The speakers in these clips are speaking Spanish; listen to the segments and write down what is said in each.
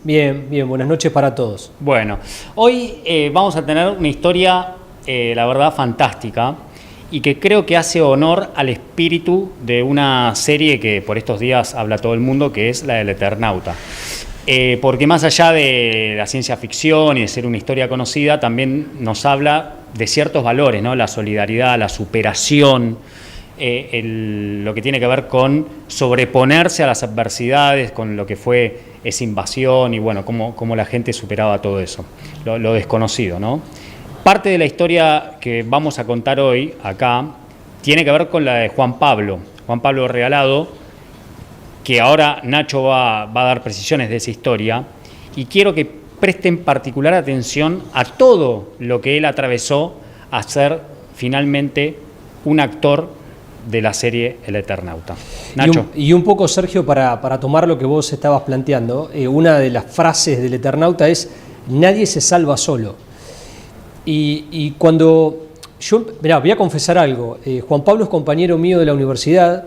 Bien, bien, buenas noches para todos. Bueno, hoy vamos a tener una historia, la verdad, fantástica y que creo que hace honor al espíritu de una serie que por estos días habla todo el mundo, que es la del Eternauta. Porque más allá de la ciencia ficción y de ser una historia conocida, también nos habla de ciertos valores, ¿no? La solidaridad, la superación, lo que tiene que ver con sobreponerse a las adversidades, con lo que fue esa invasión y bueno, cómo la gente superaba todo eso, lo desconocido, ¿no? Parte de la historia que vamos a contar hoy acá tiene que ver con la de Juan Pablo Regalado, que ahora Nacho va a dar precisiones de esa historia, y quiero que presten particular atención a todo lo que él atravesó a ser finalmente un actor de la serie El Eternauta. Nacho. Y un poco, Sergio, para tomar lo que vos estabas planteando, una de las frases del Eternauta es: nadie se salva solo. Y cuando yo, mirá, voy a confesar algo, Juan Pablo es compañero mío de la universidad,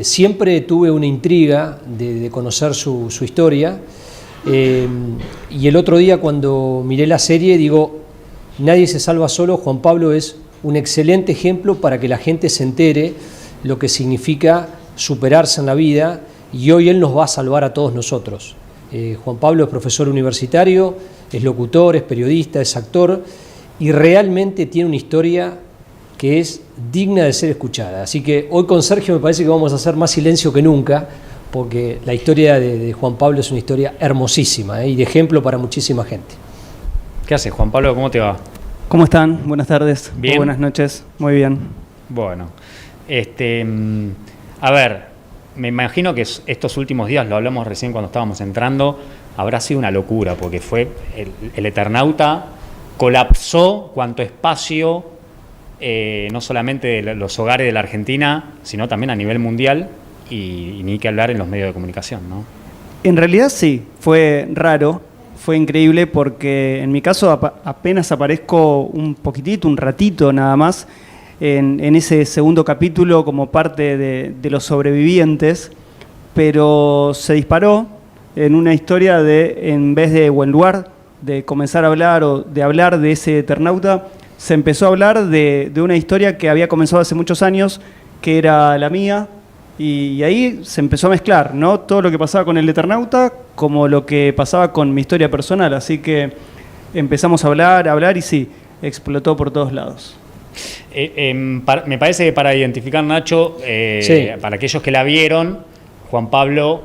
siempre tuve una intriga de conocer su historia, y el otro día cuando miré la serie digo, nadie se salva solo. Juan Pablo es un excelente ejemplo para que la gente se entere lo que significa superarse en la vida, y hoy él nos va a salvar a todos nosotros. Juan Pablo es profesor universitario, es locutor, es periodista, es actor, y realmente tiene una historia que es digna de ser escuchada. Así que hoy con Sergio me parece que vamos a hacer más silencio que nunca, porque la historia de Juan Pablo es una historia hermosísima, y de ejemplo para muchísima gente. ¿Qué haces, Juan Pablo? ¿Cómo te va? ¿Cómo están? Buenas tardes. ¿Bien? Buenas noches. Muy bien. Bueno, a ver, me imagino que estos últimos días, lo hablamos recién cuando estábamos entrando, habrá sido una locura, porque fue el Eternauta colapsó cuanto espacio, no solamente de los hogares de la Argentina, sino también a nivel mundial, y ni que hablar en los medios de comunicación, ¿no? En realidad sí, fue raro, fue increíble porque en mi caso apenas aparezco un poquitito, un ratito nada más, en ese segundo capítulo como parte de los sobrevivientes, pero se disparó en una historia de, en vez de, o en lugar de comenzar a hablar o de hablar de ese Eternauta, se empezó a hablar de una historia que había comenzado hace muchos años, que era la mía, y ahí se empezó a mezclar, ¿no? Todo lo que pasaba con el Eternauta como lo que pasaba con mi historia personal, así que empezamos a hablar y sí, explotó por todos lados. Me parece que para identificar, Nacho, sí, para aquellos que la vieron, Juan Pablo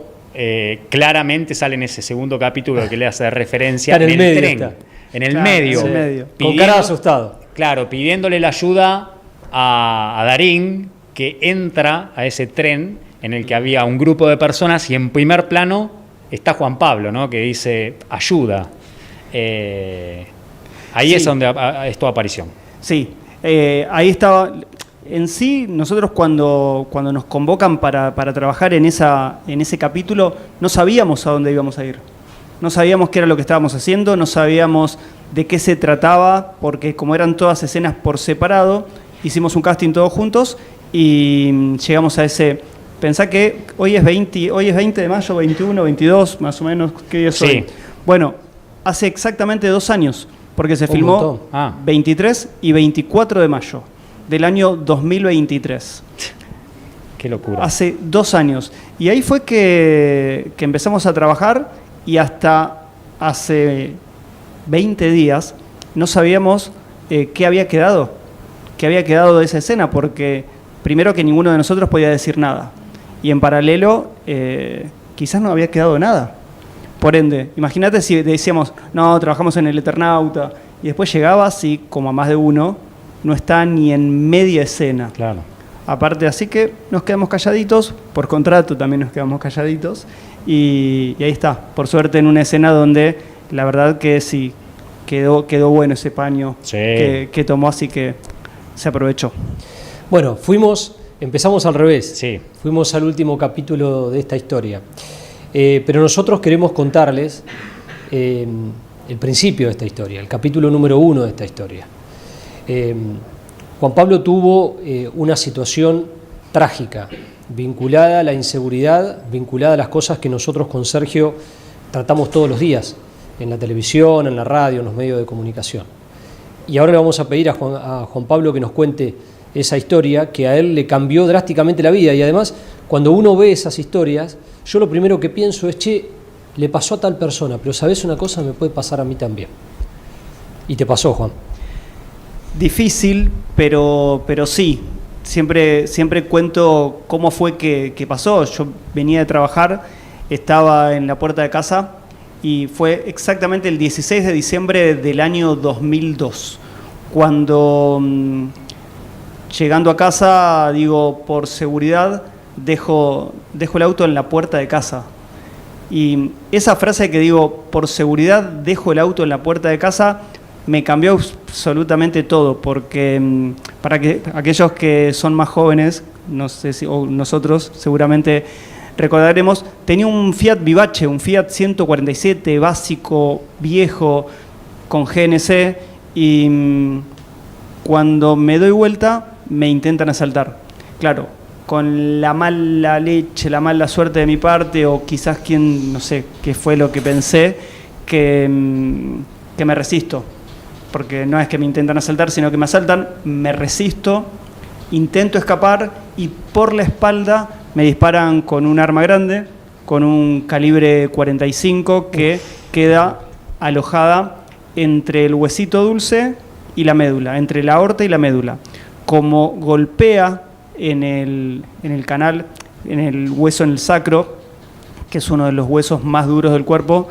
claramente sale en ese segundo capítulo que le hace referencia en el medio, tren, en el medio, con cara de asustado. Claro, pidiéndole la ayuda a Darín, que entra a ese tren en el que había un grupo de personas y en primer plano está Juan Pablo, ¿no? Que dice ayuda. Ahí sí, es donde es tu aparición. Sí, ahí estaba. En sí, nosotros cuando nos convocan para trabajar en ese capítulo, no sabíamos a dónde íbamos a ir. No sabíamos qué era lo que estábamos haciendo, no sabíamos de qué se trataba, porque como eran todas escenas por separado, hicimos un casting todos juntos y llegamos a ese... Pensá que hoy es 20 de mayo, 21, 22, más o menos, ¿qué día es hoy? Sí. Bueno, hace exactamente 2 años, porque se filmó 23 y 24 de mayo del año 2023. Qué locura. Hace 2 años. Y ahí fue que empezamos a trabajar, y hasta hace 20 días no sabíamos qué había quedado de esa escena, porque primero que ninguno de nosotros podía decir nada, y en paralelo quizás no había quedado nada. Por ende, imagínate si decíamos, no, trabajamos en el Eternauta, y después llegabas y, como a más de uno, no está ni en media escena. Claro. Aparte, así que nos quedamos calladitos, por contrato también nos quedamos calladitos, y ahí está, por suerte en una escena donde la verdad que sí, quedó bueno ese paño, sí, que tomó, así que se aprovechó. Bueno, empezamos al revés, sí. Fuimos al último capítulo de esta historia, pero nosotros queremos contarles el principio de esta historia, el capítulo número 1 de esta historia. Juan Pablo tuvo una situación trágica, vinculada a la inseguridad, vinculada a las cosas que nosotros con Sergio tratamos todos los días, en la televisión, en la radio, en los medios de comunicación. Y ahora le vamos a pedir a Juan Pablo que nos cuente esa historia que a él le cambió drásticamente la vida. Y además, cuando uno ve esas historias, yo lo primero que pienso es, che, le pasó a tal persona, pero ¿sabés una cosa? Me puede pasar a mí también. Y te pasó, Juan. Difícil, pero sí. Siempre cuento cómo fue que pasó. Yo venía de trabajar, estaba en la puerta de casa y fue exactamente el 16 de diciembre del año 2002, cuando llegando a casa, digo, por seguridad, dejo el auto en la puerta de casa. Y esa frase que digo, por seguridad, dejo el auto en la puerta de casa, me cambió absolutamente todo, porque para que aquellos que son más jóvenes, no sé si o nosotros seguramente recordaremos, tenía un Fiat Vivace, un Fiat 147 básico, viejo, con GNC, y cuando me doy vuelta me intentan asaltar. Claro, con la mala leche, la mala suerte de mi parte, o quizás no sé qué fue lo que pensé, que me resisto. Porque no es que me intentan asaltar, sino que me asaltan, me resisto, intento escapar y por la espalda me disparan con un arma grande, con un calibre 45 que queda alojada entre el huesito dulce y la médula, entre la aorta y la médula. Como golpea en el canal, en el hueso, en el sacro, que es uno de los huesos más duros del cuerpo,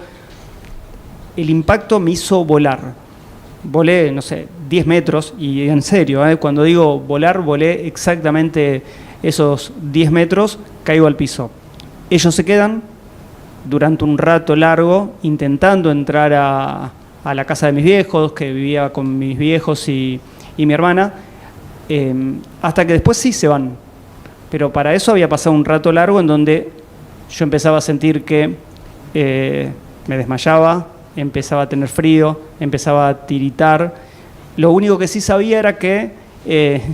el impacto me hizo volar. Volé, no sé, 10 metros, y en serio, cuando digo volar, volé exactamente esos 10 metros, caigo al piso. Ellos se quedan durante un rato largo intentando entrar a la casa de mis viejos, que vivía con mis viejos y mi hermana, hasta que después sí se van. Pero para eso había pasado un rato largo en donde yo empezaba a sentir que me desmayaba, empezaba a tener frío, empezaba a tiritar. Lo único que sí sabía era que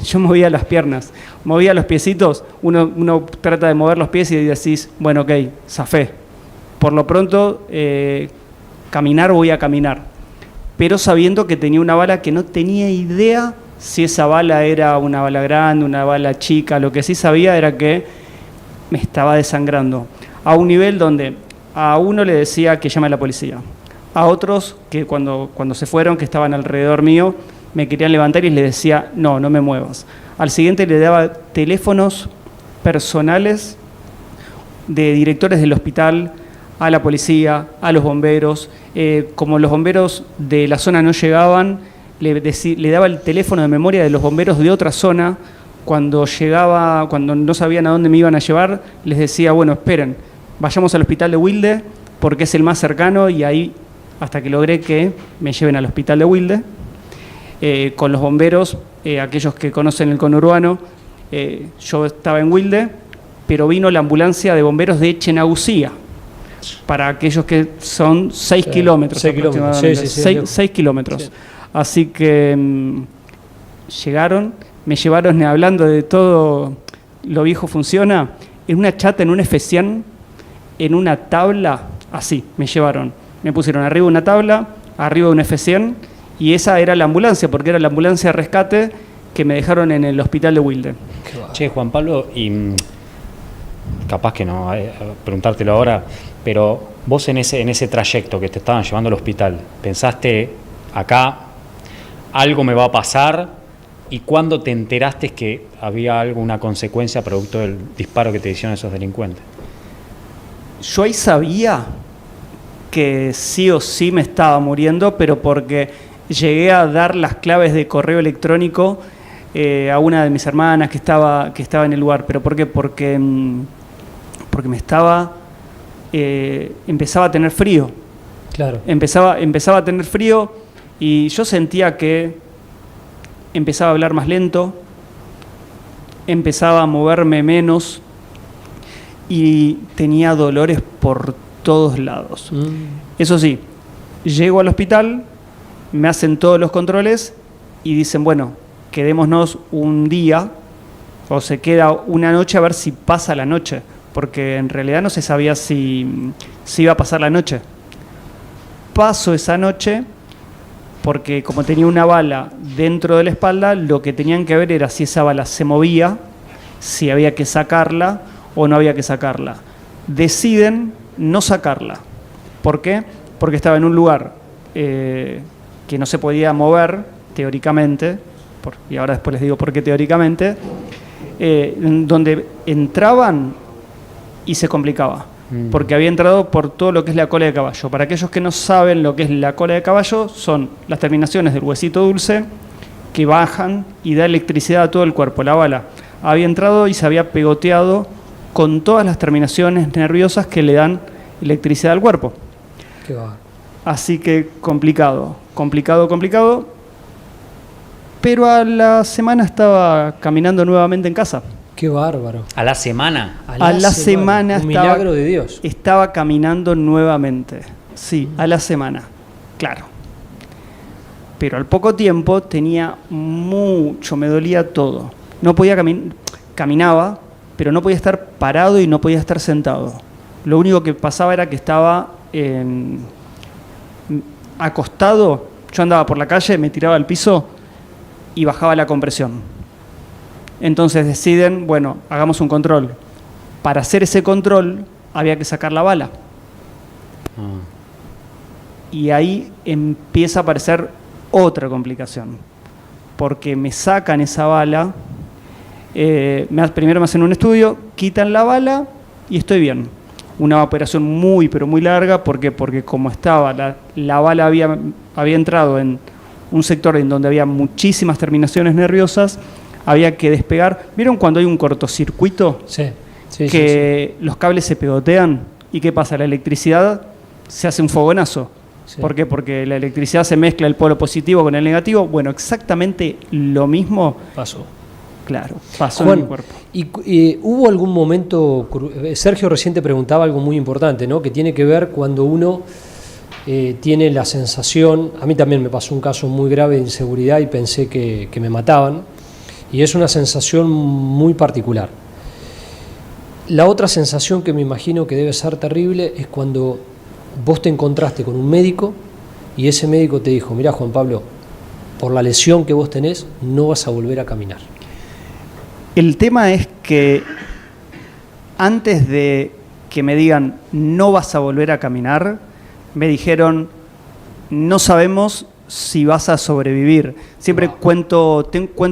yo movía las piernas, movía los piecitos. Uno trata de mover los pies y decís, bueno, ok, zafé. Por lo pronto, caminar voy a caminar. Pero sabiendo que tenía una bala que no tenía idea si esa bala era una bala grande, una bala chica. Lo que sí sabía era que me estaba desangrando. A un nivel donde a uno le decía que llame a la policía. A otros que cuando se fueron, que estaban alrededor mío, me querían levantar y les decía, no me muevas. Al siguiente le daba teléfonos personales de directores del hospital, a la policía, a los bomberos. Como los bomberos de la zona no llegaban, le daba el teléfono de memoria de los bomberos de otra zona. Cuando no sabían a dónde me iban a llevar, les decía, bueno, esperen, vayamos al hospital de Wilde, porque es el más cercano, y ahí hasta que logré que me lleven al hospital de Wilde. Con los bomberos, aquellos que conocen el conurbano, yo estaba en Wilde, pero vino la ambulancia de bomberos de Chenagucía, para aquellos que son 6 kilómetros aproximadamente. 6 kilómetros. Sí. Así que llegaron, me llevaron, hablando de todo lo viejo funciona, en una chata, en un F100, en una tabla, así, me llevaron. Me pusieron arriba de una tabla, arriba de un F100, y esa era la ambulancia, porque era la ambulancia de rescate que me dejaron en el hospital de Wilde. Che, Juan Pablo, y capaz que no, preguntártelo ahora, pero vos en ese trayecto que te estaban llevando al hospital, ¿pensaste, acá algo me va a pasar? ¿Y cuándo te enteraste que había alguna consecuencia producto del disparo que te hicieron esos delincuentes? Yo ahí sabía que sí o sí me estaba muriendo, pero porque llegué a dar las claves de correo electrónico a una de mis hermanas que estaba en el lugar. ¿Pero por qué? Porque me empezaba a tener frío. Claro. Empezaba a tener frío y yo sentía que empezaba a hablar más lento, empezaba a moverme menos y tenía dolores por todos lados. Eso sí, llego al hospital, me hacen todos los controles y dicen, bueno, quedémonos un día o se queda una noche a ver si pasa la noche, porque en realidad no se sabía si iba a pasar la noche. paso esa noche porque como tenía una bala dentro de la espalda, lo que tenían que ver era si esa bala se movía, si había que sacarla o no había que sacarla. Deciden no sacarla. ¿Por qué? Porque estaba en un lugar que no se podía mover, teóricamente, y ahora después les digo por qué teóricamente, donde entraban y se complicaba, porque había entrado por todo lo que es la cola de caballo. Para aquellos que no saben lo que es la cola de caballo, son las terminaciones del huesito dulce que bajan y da electricidad a todo el cuerpo. La bala había entrado y se había pegoteado con todas las terminaciones nerviosas que le dan electricidad al cuerpo. Qué va. Así que complicado. Pero a la semana estaba caminando nuevamente en casa. Qué bárbaro. ¿A la semana? A la semana Un milagro de Dios. Estaba caminando nuevamente. Sí, a la semana. Claro. Pero al poco tiempo tenía mucho, me dolía todo. No podía caminaba, pero no podía estar parado y no podía estar sentado. Lo único que pasaba era que estaba acostado. Yo andaba por la calle, me tiraba al piso y bajaba la compresión. Entonces deciden, bueno, hagamos un control. Para hacer ese control había que sacar la bala. Y ahí empieza a aparecer otra complicación. Porque me sacan esa bala, primero me hacen un estudio, quitan la bala y estoy bien. Una operación muy, pero muy larga, porque como estaba, la bala había entrado en un sector en donde había muchísimas terminaciones nerviosas, había que despegar. ¿Vieron cuando hay un cortocircuito? Sí. Que los cables se pegotean y ¿qué pasa? La electricidad se hace un fogonazo. Sí. ¿Por qué? Porque la electricidad se mezcla el polo positivo con el negativo. Bueno, exactamente lo mismo pasó. Claro, pasó en mi cuerpo. Y hubo algún momento, Sergio recién te preguntaba algo muy importante, ¿no? Que tiene que ver cuando uno tiene la sensación, a mí también me pasó un caso muy grave de inseguridad y pensé que me mataban. Y es una sensación muy particular. La otra sensación que me imagino que debe ser terrible es cuando vos te encontraste con un médico y ese médico te dijo, mirá Juan Pablo, por la lesión que vos tenés no vas a volver a caminar. El tema es que antes de que me digan no vas a volver a caminar, me dijeron no sabemos si vas a sobrevivir. Siempre cuento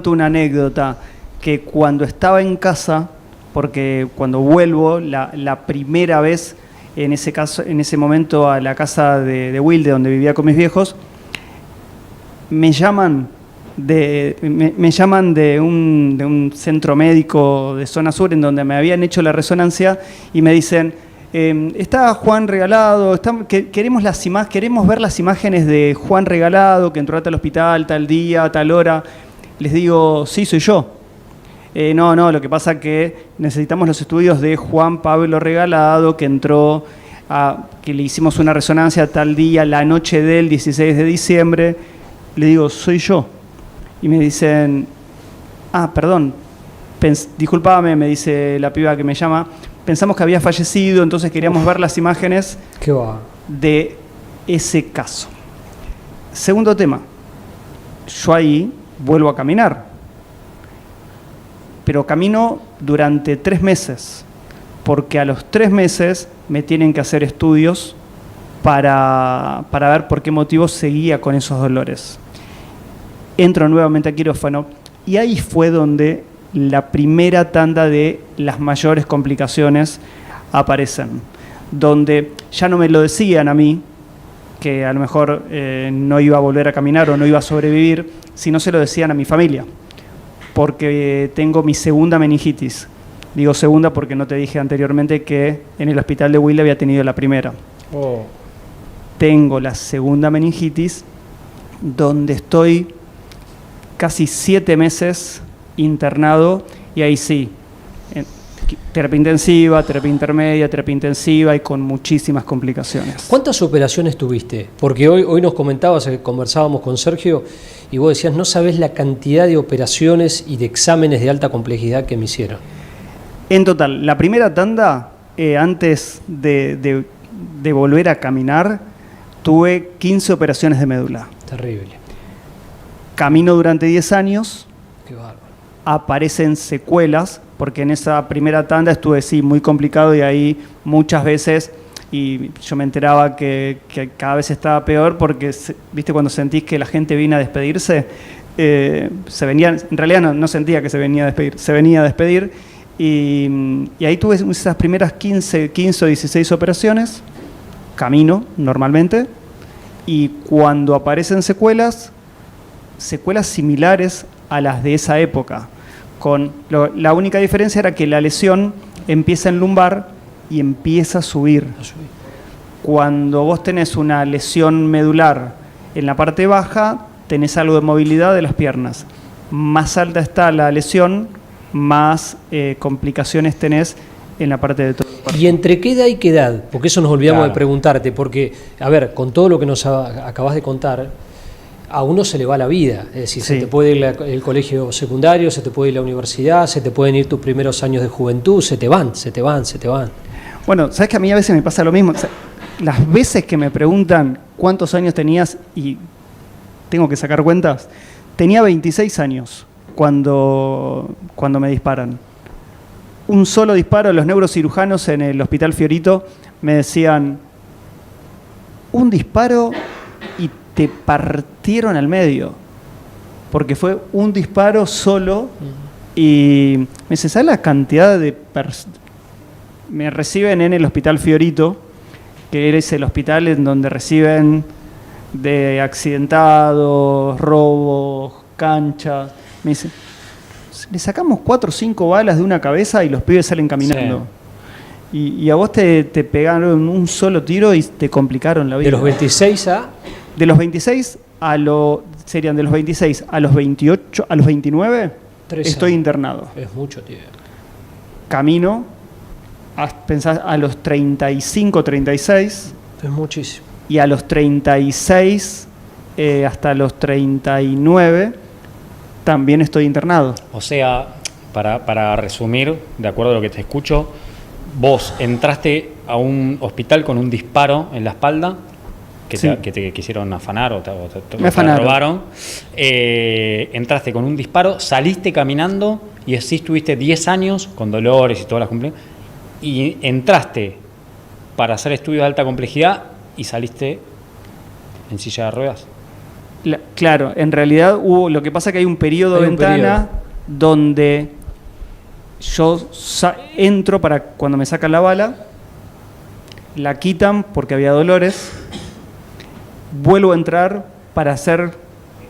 una anécdota, que cuando estaba en casa, porque cuando vuelvo la primera vez, en ese momento a la casa de Wilde, donde vivía con mis viejos, me llaman de un centro médico de zona sur en donde me habían hecho la resonancia y me dicen, está Juan Regalado, queremos ver las imágenes de Juan Regalado que entró al hospital tal día, tal hora. Les digo, sí, soy yo. No, lo que pasa es que necesitamos los estudios de Juan Pablo Regalado, que entró, que le hicimos una resonancia tal día, la noche del 16 de diciembre. Le digo, soy yo. Y me dicen, perdón, disculpame, me dice la piba que me llama, pensamos que había fallecido, entonces queríamos ver las imágenes de ese caso. Segundo tema, yo ahí vuelvo a caminar, pero camino durante 3 meses, porque a los 3 meses me tienen que hacer estudios para ver por qué motivo seguía con esos dolores. Entro nuevamente a quirófano y ahí fue donde la primera tanda de las mayores complicaciones aparecen, donde ya no me lo decían a mí, que a lo mejor no iba a volver a caminar o no iba a sobrevivir, sino se lo decían a mi familia, porque tengo mi segunda meningitis. Digo segunda porque no te dije anteriormente que en el hospital de Wilde había tenido la primera. Tengo la segunda meningitis, donde estoy casi 7 meses internado, y ahí sí, terapia intensiva, terapia intermedia, terapia intensiva y con muchísimas complicaciones. ¿Cuántas operaciones tuviste? Porque hoy nos comentabas, conversábamos con Sergio, y vos decías, no sabés la cantidad de operaciones y de exámenes de alta complejidad que me hicieron. En total, la primera tanda, antes de volver a caminar, tuve 15 operaciones de médula. Terrible. Camino durante 10 años, Qué bárbaro. aparecen secuelas, porque en esa primera tanda estuve, sí, muy complicado y ahí muchas veces, y yo me enteraba que cada vez estaba peor porque, viste, cuando sentís que la gente viene a despedirse, se venían, en realidad no sentía que se venía a despedir, se venía a despedir, y ahí tuve esas primeras 15 o 16 operaciones, camino normalmente, y cuando aparecen secuelas similares a las de esa época. La única diferencia era que la lesión empieza en lumbar y empieza a subir. Cuando vos tenés una lesión medular en la parte baja, tenés algo de movilidad de las piernas. Más alta está la lesión, más complicaciones tenés en la parte de todo el cuerpo. ¿Y entre qué edad y qué edad? Porque eso nos olvidamos Claro. de preguntarte, porque, a ver, con todo lo que nos acabas de contar, a uno se le va la vida. Es decir, Sí. se te puede ir el colegio secundario, se te puede ir la universidad, se te pueden ir tus primeros años de juventud, se te van. Bueno, ¿sabes que a mí a veces me pasa lo mismo? O sea, las veces que me preguntan cuántos años tenías y tengo que sacar cuentas, tenía 26 años cuando me disparan. Un solo disparo, los neurocirujanos en el Hospital Fiorito me decían, un disparo y te partieron al medio, porque fue un disparo solo. Y me dice, ¿sabes la cantidad de me reciben en el Hospital Fiorito, que es el hospital en donde reciben de accidentados, robos, canchas? Me dice, le sacamos 4 o 5 balas de una cabeza y los pibes salen caminando. Sí. Y a vos te pegaron un solo tiro y te complicaron la vida. De los 26 a... De los 26 serían de los 26 a los 28, a los 29, estoy internado. Es mucho, tío. Camino, pensás, a los 35, 36. Es muchísimo. Y a los 36 hasta los 39 también estoy internado. O sea, para resumir, de acuerdo a lo que te escucho, vos entraste a un hospital con un disparo en la espalda, que te quisieron afanar o te robaron. Entraste con un disparo, saliste caminando y así estuviste 10 años con dolores y todas las complicaciones. Y entraste para hacer estudios de alta complejidad y saliste en silla de ruedas. Claro, en realidad lo que pasa es que hay un periodo de ventana donde yo entro para cuando me sacan la bala, la quitan porque había dolores, vuelvo a entrar para hacer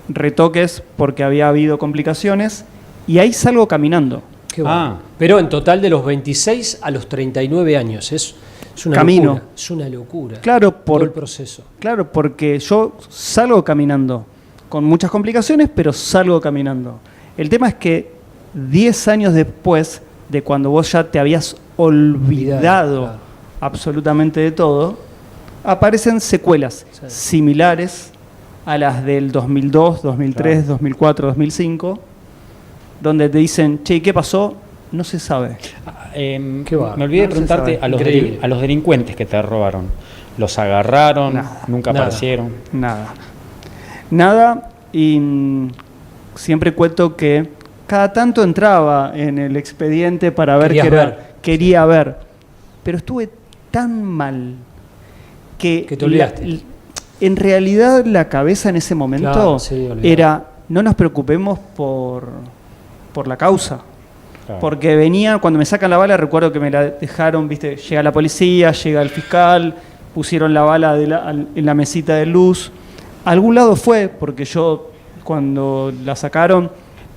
retoques porque había habido complicaciones y ahí salgo caminando. Qué bueno. Pero en total de los 26 a los 39 años, es una camino. Locura. Es una locura. Claro, todo el proceso. Claro, porque yo salgo caminando, con muchas complicaciones, pero salgo caminando. El tema es que 10 años después de cuando vos ya te habías olvidado claro. absolutamente de todo, aparecen secuelas similares a las del 2002, 2003, claro. 2004, 2005, donde te dicen, che, ¿qué pasó? No se sabe. Me olvidé de preguntarte a los delincuentes que te robaron. ¿Los agarraron? ¿Nunca aparecieron? Nada, y siempre cuento que cada tanto entraba en el expediente para ver qué era. Quería ver, pero estuve tan mal que te olvidaste. En realidad la cabeza en ese momento era, no nos preocupemos por la causa. Claro. Porque venía, cuando me sacan la bala, recuerdo que me la dejaron, viste, llega la policía, llega el fiscal, pusieron la bala en la mesita de luz. A algún lado fue, porque yo cuando la sacaron,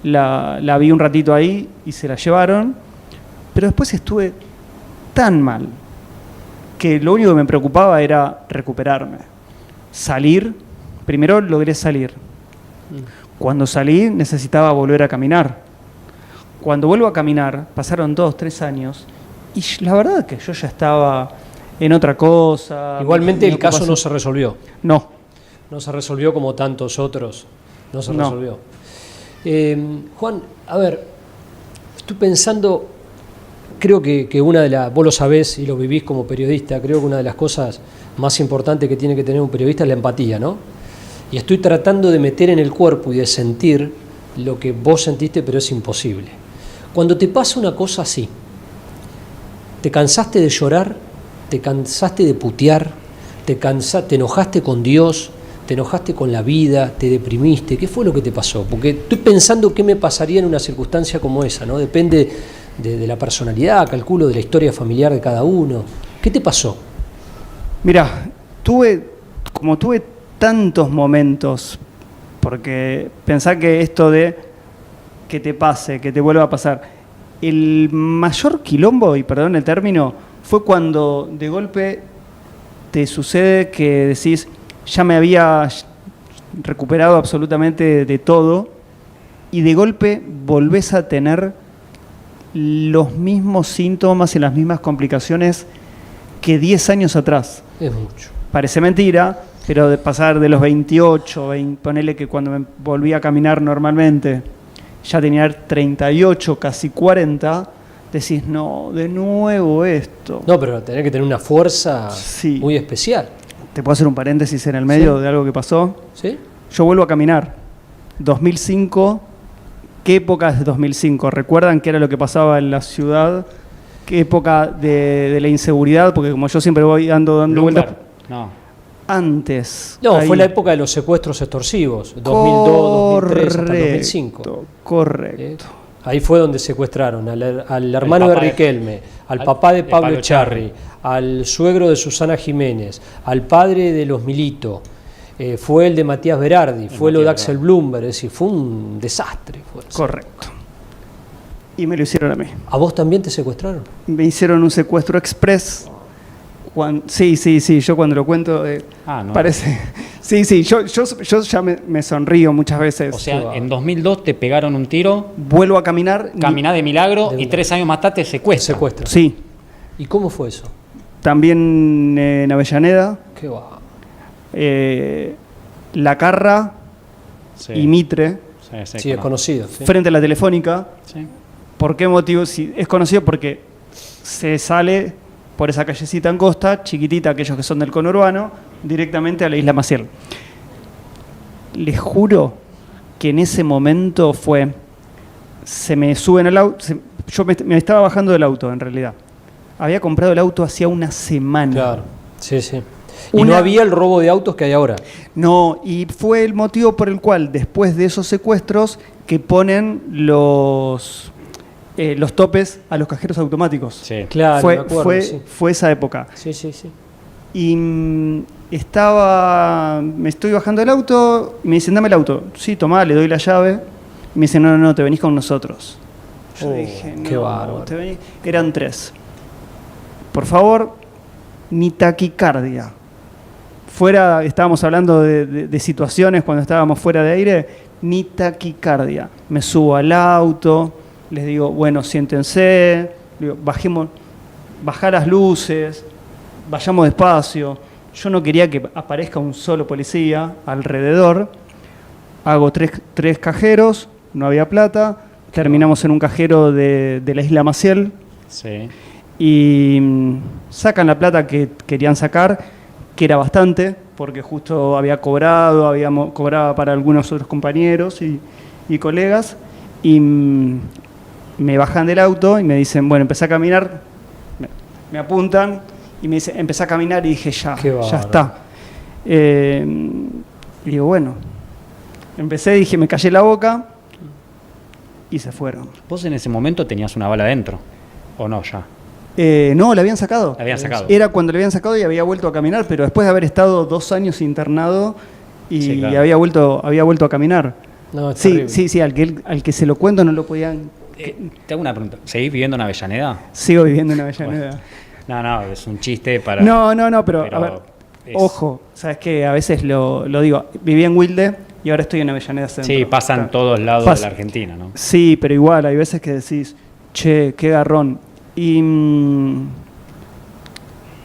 la vi un ratito ahí y se la llevaron, pero después estuve tan mal que lo único que me preocupaba era recuperarme. Salir, primero logré salir. Cuando salí necesitaba volver a caminar. Cuando vuelvo a caminar, pasaron 2, 3 años, y la verdad que yo ya estaba en otra cosa. Igualmente el caso no se resolvió. No. No se resolvió como tantos otros. No se resolvió. Juan, a ver, estoy pensando, creo que una de las, vos lo sabés y lo vivís como periodista, creo que una de las cosas más importante que tiene que tener un periodista es la empatía, ¿no? Y estoy tratando de meter en el cuerpo y de sentir lo que vos sentiste, pero es imposible. Cuando te pasa una cosa así, te cansaste de llorar, te cansaste de putear, te enojaste con Dios, te enojaste con la vida, te deprimiste. ¿Qué fue lo que te pasó? Porque estoy pensando qué me pasaría en una circunstancia como esa, ¿no? Depende de la personalidad, calculo, de la historia familiar de cada uno. ¿Qué te pasó? Mira, tuve tantos momentos, porque pensá que esto de que te pase, que te vuelva a pasar, el mayor quilombo, y perdón el término, fue cuando de golpe te sucede que decís, ya me había recuperado absolutamente de todo, y de golpe volvés a tener los mismos síntomas y las mismas complicaciones que 10 años atrás. Es mucho. Parece mentira, pero de pasar de los 28, ponele que cuando me volví a caminar normalmente, ya tenía 38, casi 40, decís, no, de nuevo esto. No, pero tenés que tener una fuerza muy especial. ¿Te puedo hacer un paréntesis en el medio de algo que pasó? ¿Sí? Yo vuelvo a caminar. 2005, ¿qué época es 2005? ¿Recuerdan qué era lo que pasaba en la ciudad? ¿Qué época de la inseguridad? Porque como yo siempre voy dando vueltas. No. Antes. No, ahí. fue la época de los secuestros extorsivos, 2002, 2003 hasta 2005. Correcto. Ahí fue donde secuestraron al hermano de Riquelme, al papá de Pablo Echarri, al suegro de Susana Jiménez, al padre de los Milito, fue el de Matías Berardi, fue lo de Axel Blumberg, es decir, fue un desastre. Correcto. Y me lo hicieron a mí. ¿A vos también te secuestraron? Me hicieron un secuestro express. Sí, yo cuando lo cuento no. parece... Sí, yo ya me sonrío muchas veces. O sea, en 2002 te pegaron un tiro, vuelvo a caminar. caminás de milagro y 3 años más tarde te secuestran. Sí. ¿Y cómo fue eso? También en Avellaneda. Qué va. La Carra y Mitre. Sí, es conocido. Sí. Frente a la Telefónica. Sí. ¿Por qué motivo? Sí, es conocido porque se sale por esa callecita angosta, chiquitita, aquellos que son del conurbano, directamente a la Isla Maciel. Les juro que en ese momento se me suben al auto, yo me estaba bajando del auto en realidad. Había comprado el auto hacía una semana. Claro, sí. Y no había el robo de autos que hay ahora. No, y fue el motivo por el cual después de esos secuestros que ponen los topes a los cajeros automáticos. Sí. Claro, me acuerdo, fue esa época. Sí. Y me estoy bajando del auto y me dicen, dame el auto. Sí, tomá, le doy la llave. Y me dicen, no, te venís con nosotros. Yo dije, no, qué bárbaro. Eran 3. Por favor, ni taquicardia. Estábamos hablando de situaciones cuando estábamos fuera de aire, ni taquicardia. Me subo al auto, les digo, bueno, siéntense, digo, bajá las luces, vayamos despacio. Yo no quería que aparezca un solo policía alrededor. Hago tres cajeros, no había plata. Terminamos en un cajero de la Isla Maciel. Sí. Y sacan la plata que querían sacar, que era bastante, porque justo habíamos cobrado para algunos otros compañeros y colegas. Y me bajan del auto y me dicen, bueno, empecé a caminar. Me apuntan y me dicen, empecé a caminar y dije, ya está. Y digo, bueno, dije, me callé la boca y se fueron. ¿Vos en ese momento tenías una bala adentro? ¿O no ya? No, la habían sacado. La habían sacado. Era cuando la habían sacado y había vuelto a caminar, pero después de haber estado 2 años internado y claro, había vuelto a caminar. No, es sí, al que se lo cuento no lo podían... Te hago una pregunta. ¿Seguís viviendo en Avellaneda? Sigo viviendo en Avellaneda. Bueno, no, es un chiste para... No, pero a ver, ojo, sabes que a veces lo digo, viví en Wilde y ahora estoy en Avellaneda Centro. Sí, pasa en todos lados de la Argentina, ¿no? Sí, pero igual, hay veces que decís, che, qué garrón. Y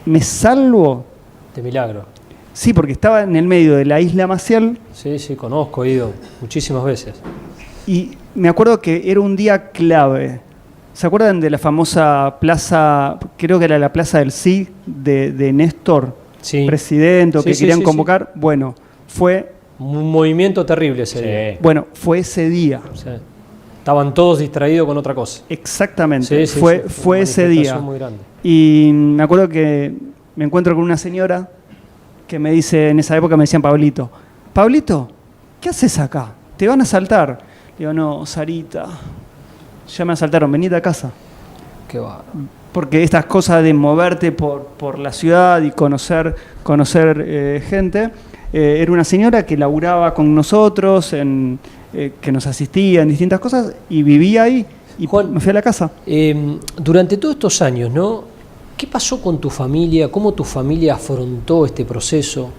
me salvo... De milagro. Sí, porque estaba en el medio de la Isla Maciel. Sí, conozco, he ido muchísimas veces. Y me acuerdo que era un día clave. ¿Se acuerdan de la famosa plaza, creo que era la Plaza del Sí, de Néstor? presidente o que querían convocar. Bueno, fue... Un movimiento terrible ese día. Bueno, fue ese día. Sí. Estaban todos distraídos con otra cosa. Exactamente, fue ese día. Muy grande. Y me acuerdo que me encuentro con una señora que me dice, en esa época me decían Pablito, Pablito, ¿qué haces acá? Te van a asaltar. Digo, no, Sarita, ya me asaltaron, venid a casa. Qué va. Porque estas cosas de moverte por la ciudad y conocer gente, era una señora que laburaba con nosotros, que nos asistía en distintas cosas y vivía ahí. Y Juan, me fui a la casa. Durante todos estos años, ¿no? ¿Qué pasó con tu familia? ¿Cómo tu familia afrontó este proceso?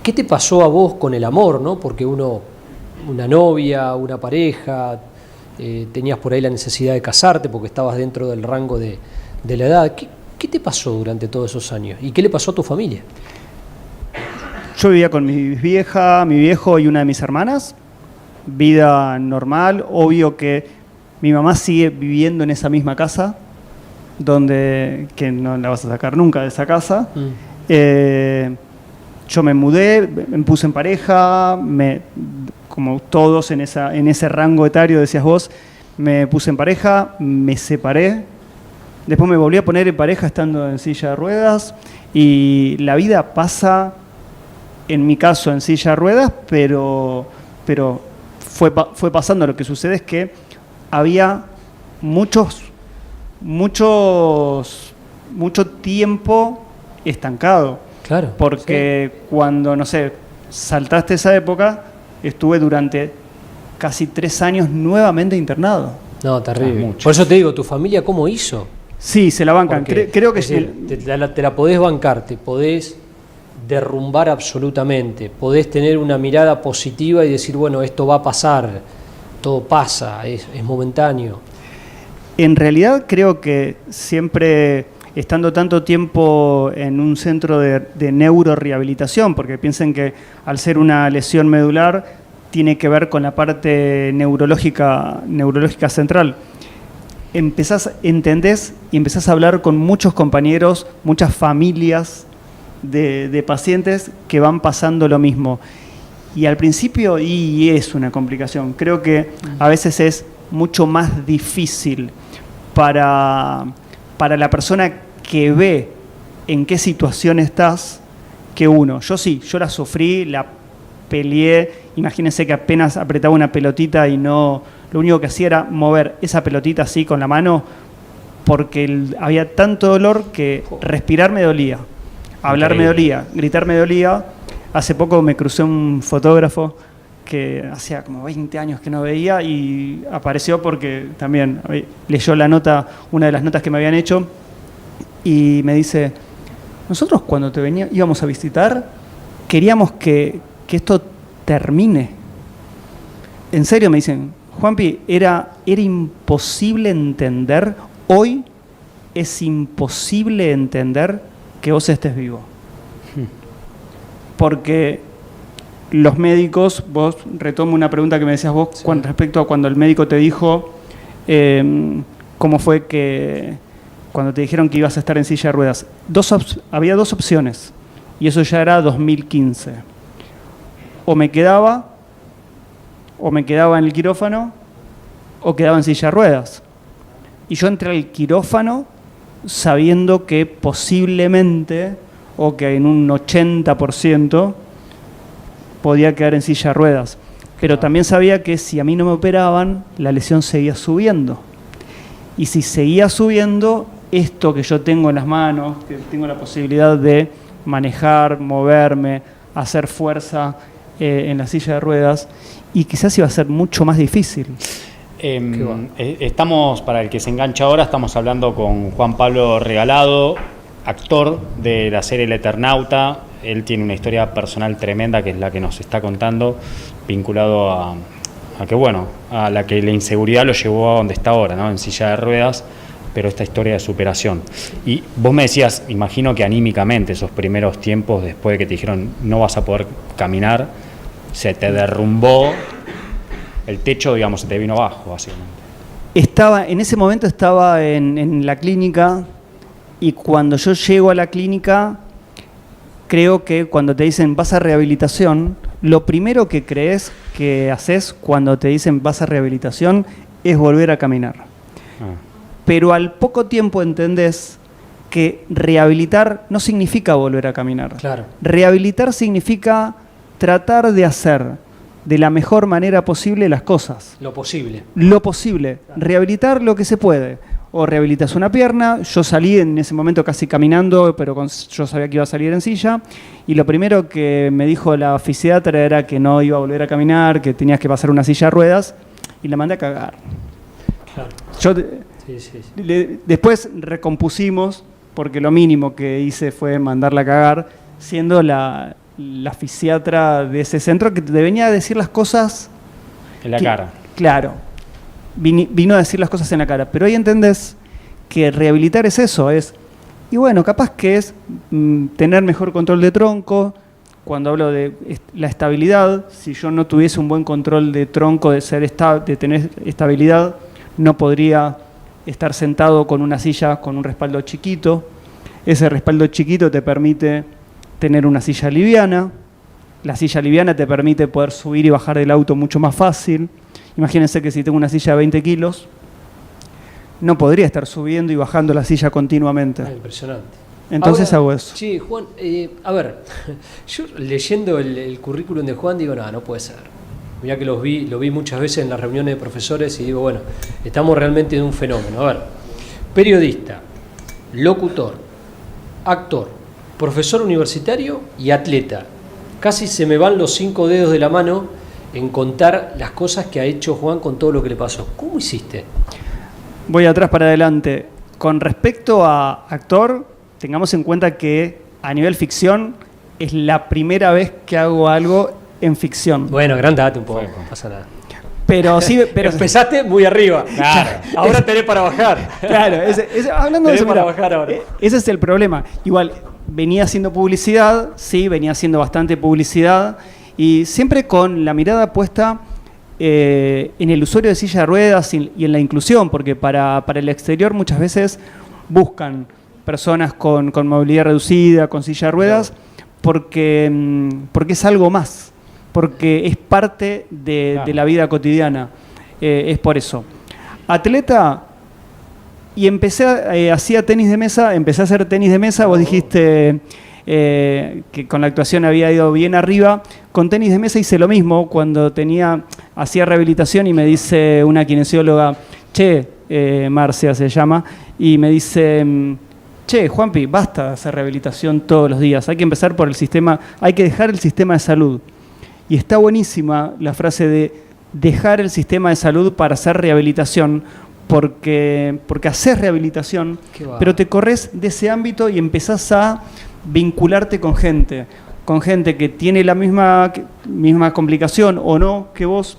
¿Qué te pasó a vos con el amor, ¿no? Porque una novia, una pareja, tenías por ahí la necesidad de casarte porque estabas dentro del rango de la edad. ¿Qué te pasó durante todos esos años? ¿Y qué le pasó a tu familia? Yo vivía con mi vieja, mi viejo y una de mis hermanas. Vida normal. Obvio que mi mamá sigue viviendo en esa misma casa, que no la vas a sacar nunca de esa casa. Yo me mudé, me puse en pareja, como todos en ese rango etario, decías vos, me puse en pareja, me separé. Después me volví a poner en pareja estando en silla de ruedas y la vida pasa, en mi caso, en silla de ruedas, pero fue pasando. Lo que sucede es que había mucho tiempo estancado. Claro. Porque cuando, no sé, saltaste esa época, estuve durante casi 3 años nuevamente internado. No, terrible. Por eso te digo, ¿tu familia cómo hizo? Sí, se la bancan. Creo que sí. Te la podés bancar, te podés derrumbar absolutamente, podés tener una mirada positiva y decir, bueno, esto va a pasar, todo pasa, es momentáneo. En realidad creo que siempre, estando tanto tiempo en un centro de neurorehabilitación, porque piensen que al ser una lesión medular tiene que ver con la parte neurológica central, entendés y empezás a hablar con muchos compañeros, muchas familias de pacientes que van pasando lo mismo. Y al principio y es una complicación. Creo que a veces es mucho más difícil para la persona que ve en qué situación estás que uno. Yo la sufrí, la peleé. Imagínense que apenas apretaba una pelotita y lo único que hacía era mover esa pelotita así con la mano porque había tanto dolor que respirar me dolía, hablar me dolía, gritar me dolía. Hace poco me crucé un fotógrafo que hacía como 20 años que no veía y apareció porque también leyó una de las notas que me habían hecho y me dice, nosotros cuando íbamos a visitar queríamos que esto termine. En serio me dicen, Juanpi, era imposible entender, hoy es imposible entender que vos estés vivo. Porque los médicos, vos retomo una pregunta que me decías vos con respecto a cuando el médico te dijo cómo fue que cuando te dijeron que ibas a estar en silla de ruedas. Había 2 opciones y eso ya era 2015. O me quedaba en el quirófano o quedaba en silla de ruedas. Y yo entré al quirófano sabiendo que posiblemente o que en un 80% podía quedar en silla de ruedas. Pero también sabía que si a mí no me operaban, la lesión seguía subiendo. Y si seguía subiendo, esto que yo tengo en las manos, que tengo la posibilidad de manejar, moverme, hacer fuerza en la silla de ruedas, y quizás iba a ser mucho más difícil. Estamos, para el que se engancha ahora, estamos hablando con Juan Pablo Regalado, actor de la serie El Eternauta. Él tiene una historia personal tremenda que es la que nos está contando, vinculado a la que la inseguridad lo llevó a donde está ahora, ¿no? En silla de ruedas, pero esta historia de superación. Y vos me decías, imagino que anímicamente esos primeros tiempos, después de que te dijeron no vas a poder caminar, se te derrumbó el techo, digamos, se te vino abajo, básicamente. En ese momento estaba en la clínica. Y cuando yo llego a la clínica, creo que cuando te dicen vas a rehabilitación, lo primero que crees que haces cuando te dicen vas a rehabilitación es volver a caminar. Pero al poco tiempo entendés que rehabilitar no significa volver a caminar. Claro. Rehabilitar significa tratar de hacer de la mejor manera posible las cosas. Lo posible. Lo posible. Rehabilitar lo que se puede. O rehabilitas una pierna. Yo salí en ese momento casi caminando, pero yo sabía que iba a salir en silla. Y lo primero que me dijo la fisiatra era que no iba a volver a caminar, que tenías que pasar una silla de ruedas. Y la mandé a cagar. Claro. Yo, Sí. después recompusimos, porque lo mínimo que hice fue mandarla a cagar, siendo la fisiatra de ese centro que te venía a decir las cosas... En la cara. Claro, vino a decir las cosas en la cara. Pero ahí entendés que rehabilitar es eso, y bueno, capaz que es tener mejor control de tronco. Cuando hablo de la estabilidad, si yo no tuviese un buen control de tronco, de tener estabilidad, no podría estar sentado con una silla con un respaldo chiquito. Ese respaldo chiquito te permite tener una silla liviana. La silla liviana te permite poder subir y bajar del auto mucho más fácil. Imagínense que si tengo una silla de 20 kilos, no podría estar subiendo y bajando la silla continuamente. Impresionante. Entonces Ahora, hago eso. Sí, Juan, a ver, yo leyendo el currículum de Juan digo, no puede ser. Mirá que lo vi muchas veces en las reuniones de profesores y digo, bueno, estamos realmente en un fenómeno. A ver, periodista, locutor, actor, profesor universitario y atleta. Casi se me van los 5 dedos de la mano en contar las cosas que ha hecho Juan con todo lo que le pasó. ¿Cómo hiciste? Voy atrás para adelante. Con respecto a actor, tengamos en cuenta que a nivel ficción es la primera vez que hago algo en ficción. Bueno, agrandate un poco, no pasa nada. Pero sí, pero empezaste muy arriba. Claro. Ahora tenés para bajar. Claro, hablando de eso, para mira, bajar ahora. Ese es el problema. Igual, venía haciendo publicidad, sí, venía haciendo bastante publicidad, y siempre con la mirada puesta en el usuario de silla de ruedas y en la inclusión, porque para el exterior muchas veces buscan personas con movilidad reducida, con silla de ruedas, porque es algo más, porque es parte de la vida cotidiana. Es por eso. Atleta, y hacía tenis de mesa, empecé a hacer tenis de mesa, vos dijiste que con la actuación había ido bien arriba. Con tenis de mesa hice lo mismo, cuando hacía rehabilitación y me dice una kinesióloga, Marcia se llama, y me dice, Juanpi, basta de hacer rehabilitación todos los días, hay que empezar por el sistema, hay que dejar el sistema de salud. Y está buenísima la frase de dejar el sistema de salud para hacer rehabilitación, porque haces rehabilitación, pero te corres de ese ámbito y empezás a vincularte con gente que tiene la misma complicación o no que vos.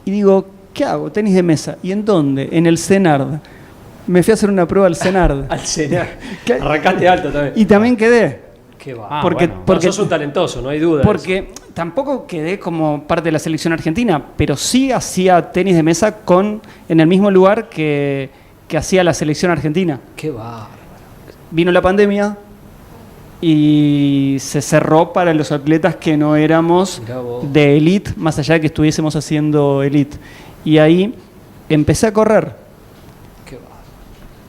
Y digo, ¿qué hago? Tenis de mesa. ¿Y en dónde? En el CENARD. Me fui a hacer una prueba al CENARD. Al CENARD. Arrancaste alto también. Y también quedé. Qué va. Porque sos un talentoso, no hay duda. Porque tampoco quedé como parte de la selección argentina, pero sí hacía tenis de mesa en el mismo lugar que hacía la selección argentina. Qué va. Vino la pandemia y se cerró para los atletas que no éramos de elite, más allá de que estuviésemos haciendo elite. Y ahí empecé a correr. Qué va.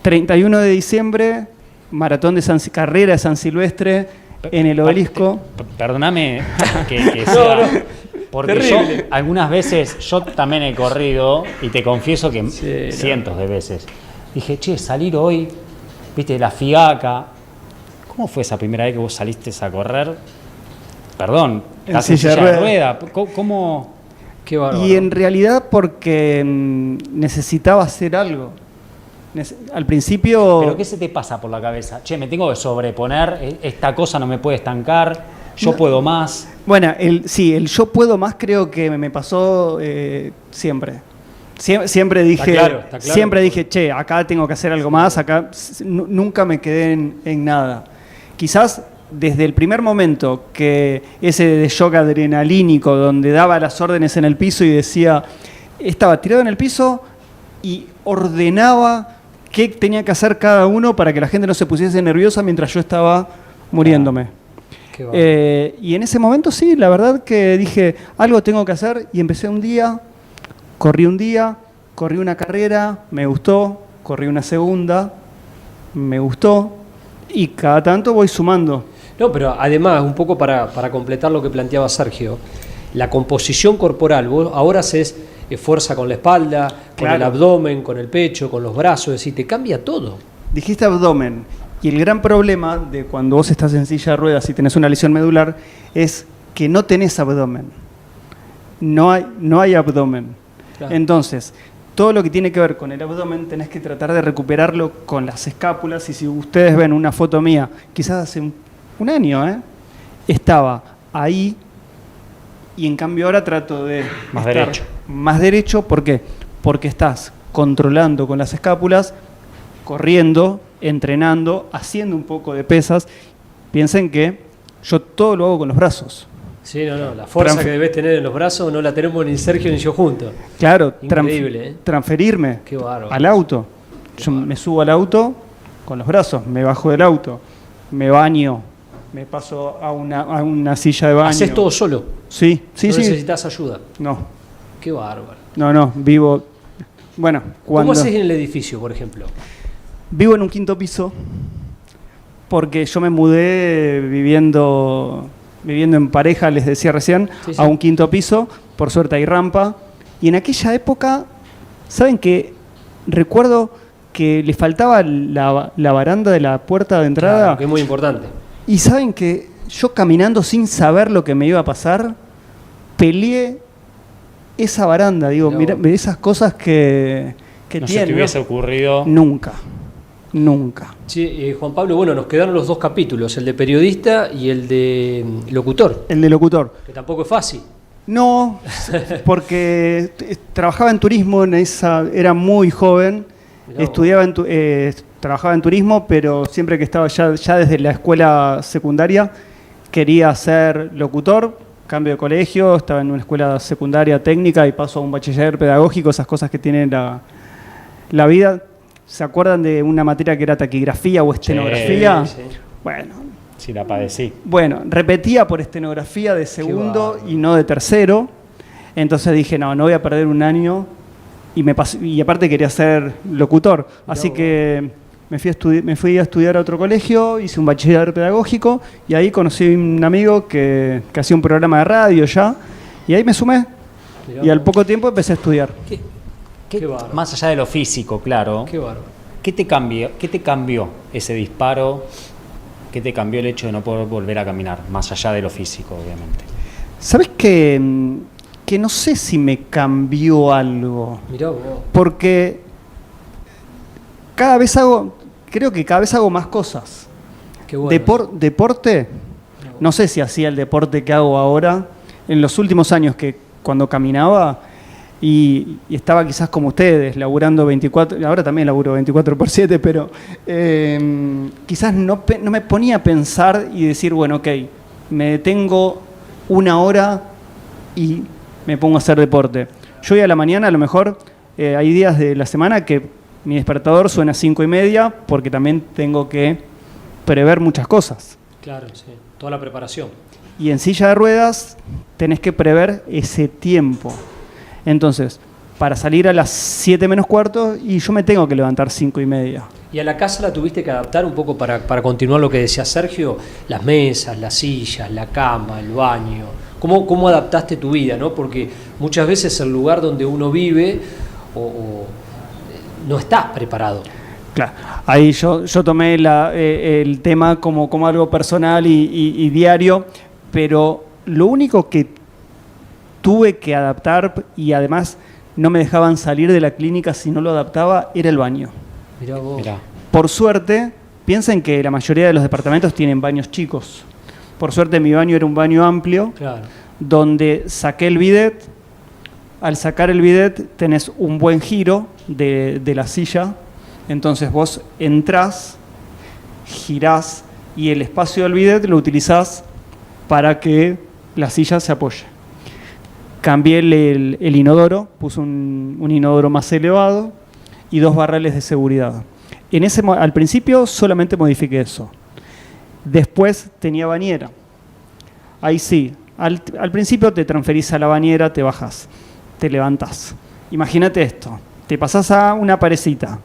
31 de diciembre, maratón de carrera de San Silvestre en el Obelisco. Perdóname que sea... Porque terrible. Yo algunas veces, yo también he corrido, y te confieso que cientos de veces, dije, salir hoy, viste, la fiaca. ¿Cómo fue esa primera vez que vos saliste a correr? Perdón, en silla de rueda. ¿Cómo? Qué bárbaro. Y en realidad porque necesitaba hacer algo. Al principio... ¿Pero qué se te pasa por la cabeza? Me tengo que sobreponer, esta cosa no me puede estancar, yo puedo más. Bueno, el yo puedo más creo que me pasó siempre. Siempre dije, está claro. Siempre dije, acá tengo que hacer algo más, acá nunca me quedé en nada. Quizás desde el primer momento que ese de shock adrenalínico donde daba las órdenes en el piso y decía, estaba tirado en el piso y ordenaba qué tenía que hacer cada uno para que la gente no se pusiese nerviosa mientras yo estaba muriéndome. Qué bárbaro. Y en ese momento sí, la verdad que dije, algo tengo que hacer y empecé un día, corrí una carrera, me gustó, corrí una segunda, me gustó y cada tanto voy sumando. No, pero además, un poco para completar lo que planteaba Sergio, la composición corporal, vos ahora haces fuerza con la espalda, con Claro. el abdomen, con el pecho, con los brazos, es decir, te cambia todo. Dijiste abdomen y el gran problema de cuando vos estás en silla de ruedas y tenés una lesión medular es que no tenés abdomen. No hay abdomen. Claro. Entonces, todo lo que tiene que ver con el abdomen tenés que tratar de recuperarlo con las escápulas y si ustedes ven una foto mía, quizás hace un año, estaba ahí y en cambio ahora trato de Más estar derecho. más derecho. ¿Por qué? Porque estás controlando con las escápulas, corriendo, entrenando, haciendo un poco de pesas. Piensen que yo todo lo hago con los brazos. Sí, no, la fuerza Transfer- que debes tener en los brazos no la tenemos ni Sergio ni yo juntos. Claro, Increíble, transferirme Qué bárbaro. al auto. Yo me subo al auto con los brazos, me bajo del auto, me baño, me paso a una silla de baño. Haces todo solo, Sí, no sí. necesitas ayuda. No, Qué bárbaro. no, vivo. Bueno, ¿Cómo cuando haces en el edificio, por ejemplo? vivo en un quinto piso, porque yo me mudé viviendo en pareja, les decía recién, Sí, sí. a un quinto piso, por suerte hay rampa, y en aquella época, ¿saben qué? Recuerdo que le faltaba la baranda de la puerta de entrada, Claro, que es muy importante. y ¿saben que yo caminando sin saber lo que me iba a pasar, peleé esa baranda? Digo, Mirá mira, esas cosas que No se tiene, te ¿no? hubiese ocurrido. Nunca. Sí, Juan Pablo, bueno, nos quedaron los dos capítulos, el de periodista y el de locutor, El de locutor. que tampoco es fácil. No, porque trabajaba en turismo, era muy joven, Mirá vos. trabajaba en turismo, pero siempre que estaba ya desde la escuela secundaria quería ser locutor, cambio de colegio, estaba en una escuela secundaria técnica y paso a un bachiller pedagógico, esas cosas que tiene la vida. ¿Se acuerdan de una materia que era taquigrafía o estenografía? Sí, sí. Sí, la padecí. Bueno, repetía por estenografía de segundo bárbaro. y no de tercero. Entonces dije, no voy a perder un año. Y aparte quería ser locutor. Así vos. que me fui a estudiar a otro colegio, hice un bachiller pedagógico y ahí conocí a un amigo que hacía un programa de radio ya. Y ahí me sumé. Mirá Y al vos. poco tiempo empecé a estudiar. Qué bárbaro. Más allá de lo físico, claro. Qué bárbaro. ¿Qué te cambió ese disparo? ¿Qué te cambió el hecho de no poder volver a caminar? Más allá de lo físico, obviamente. ¿Sabes que no sé si me cambió algo? Mirá vos. Porque creo que cada vez hago más cosas. Qué bueno. Deporte, no sé si hacía el deporte que hago ahora. En los últimos años que cuando caminaba y estaba quizás como ustedes, laburando 24, ahora también laburo 24/7, pero quizás no me ponía a pensar y decir, bueno, ok, me detengo una hora y me pongo a hacer deporte. Yo hoy a la mañana a lo mejor hay días de la semana que mi despertador suena a 5:30 porque también tengo que prever muchas cosas. Claro, sí. Toda la preparación. Y en silla de ruedas tenés que prever ese tiempo. Entonces, para salir a las 7 menos cuarto y yo me tengo que levantar 5:30. ¿Y a la casa la tuviste que adaptar un poco para continuar lo que decía Sergio? Las mesas, las sillas, la cama, el baño. ¿Cómo adaptaste tu vida, no? Porque muchas veces el lugar donde uno vive no estás preparado. Claro, ahí yo tomé el tema como algo personal y diario, pero lo único que tuve que adaptar y además no me dejaban salir de la clínica si no lo adaptaba era el baño. Mirá vos. Mirá. Por suerte, piensen que la mayoría de los departamentos tienen baños chicos. Por suerte mi baño era un baño amplio, Claro. donde saqué el bidet. Al sacar el bidet tenés un buen giro de la silla, entonces vos entrás, girás y el espacio del bidet lo utilizás para que la silla se apoye. Cambié el inodoro, puse un inodoro más elevado y 2 barrales de seguridad. Al principio solamente modifiqué eso. Después tenía bañera. ahí sí, al principio te transferís a la bañera, te bajás, te levantás. Imagínate esto, te pasás a una parecita,